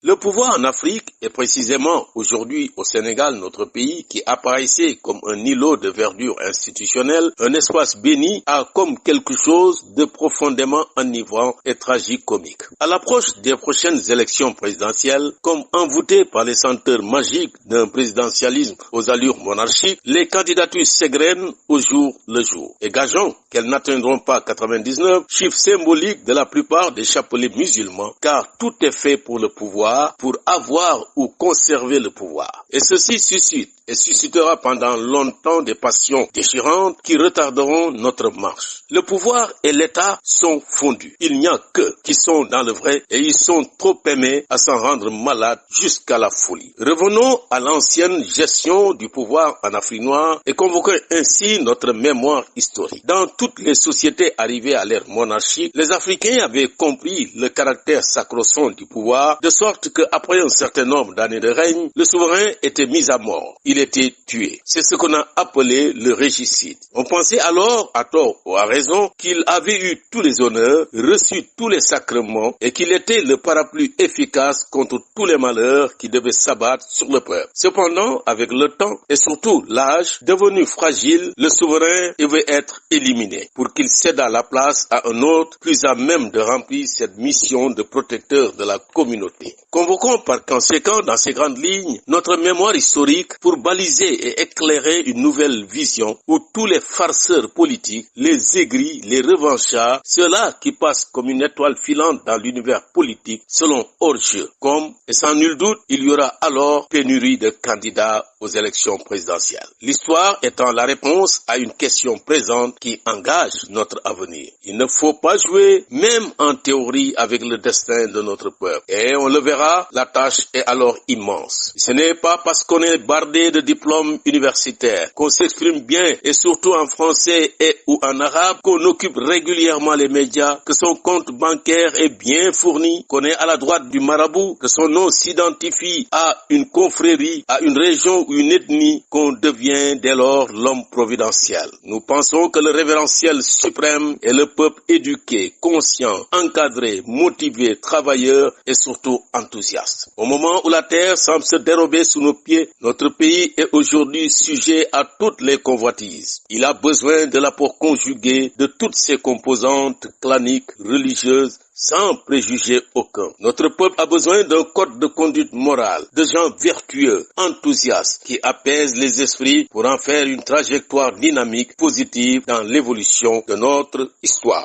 Le pouvoir en Afrique, et précisément aujourd'hui au Sénégal, notre pays, qui apparaissait comme un îlot de verdure institutionnelle, un espace béni, a comme quelque chose de profondément enivrant et tragique-comique. À l'approche des prochaines élections présidentielles, comme envoûtées par les senteurs magiques d'un présidentialisme aux allures monarchiques, les candidatures s'égrènent au jour le jour. Et gageons qu'elles n'atteindront pas 99, chiffre symbolique de la plupart des chapelets musulmans, car tout est fait pour le pouvoir, pour avoir ou conserver le pouvoir. Et ceci suscite et suscitera pendant longtemps des passions déchirantes qui retarderont notre marche. Le pouvoir et l'État sont fondus. Il n'y a qu'eux qui sont dans le vrai et ils sont trop aimés à s'en rendre malades jusqu'à la folie. Revenons à l'ancienne gestion du pouvoir en Afrique noire et convoquons ainsi notre mémoire historique. Dans toutes les sociétés arrivées à l'ère monarchique, les Africains avaient compris le caractère sacro-saint du pouvoir, de sorte qu'après un certain nombre d'années de règne, le souverain était mis à mort. Il était tué. C'est ce qu'on a appelé le régicide. On pensait alors, à tort ou à raison, qu'il avait eu tous les honneurs, reçu tous les sacrements et qu'il était le parapluie efficace contre tous les malheurs qui devaient s'abattre sur le peuple. Cependant, avec le temps et surtout l'âge, devenu fragile, le souverain devait être éliminé pour qu'il cédât la place à un autre plus à même de remplir cette mission de protecteur de la communauté. Convoquons par conséquent dans ces grandes lignes notre mémoire historique pour baliser et éclairer une nouvelle vision où tous les farceurs politiques, les aigris, les revanchards, ceux-là qui passent comme une étoile filante dans l'univers politique selon hors-jeu. Comme, et sans nul doute, il y aura alors pénurie de candidats aux élections présidentielles. L'histoire étant la réponse à une question présente qui engage notre avenir. Il ne faut pas jouer, même en théorie, avec le destin de notre peuple. Et on le verra, la tâche est alors immense. Ce n'est pas parce qu'on est bardé de diplômes universitaires, qu'on s'exprime bien et surtout en français et ou en arabe, qu'on occupe régulièrement les médias, que son compte bancaire est bien fourni, qu'on est à la droite du marabout, que son nom s'identifie à une confrérie, à une région ou une ethnie, qu'on devient dès lors l'homme providentiel. Nous pensons que le révérentiel suprême est le peuple éduqué, conscient, encadré, motivé, travailleur et surtout enthousiaste. Au moment où la terre semble se dérober sous nos pieds, notre pays est aujourd'hui sujet à toutes les convoitises. Il a besoin de l'apport conjugué de toutes ses composantes claniques, religieuses, sans préjugé aucun. Notre peuple a besoin d'un code de conduite morale, de gens vertueux, enthousiastes, qui apaisent les esprits pour en faire une trajectoire dynamique, positive dans l'évolution de notre histoire.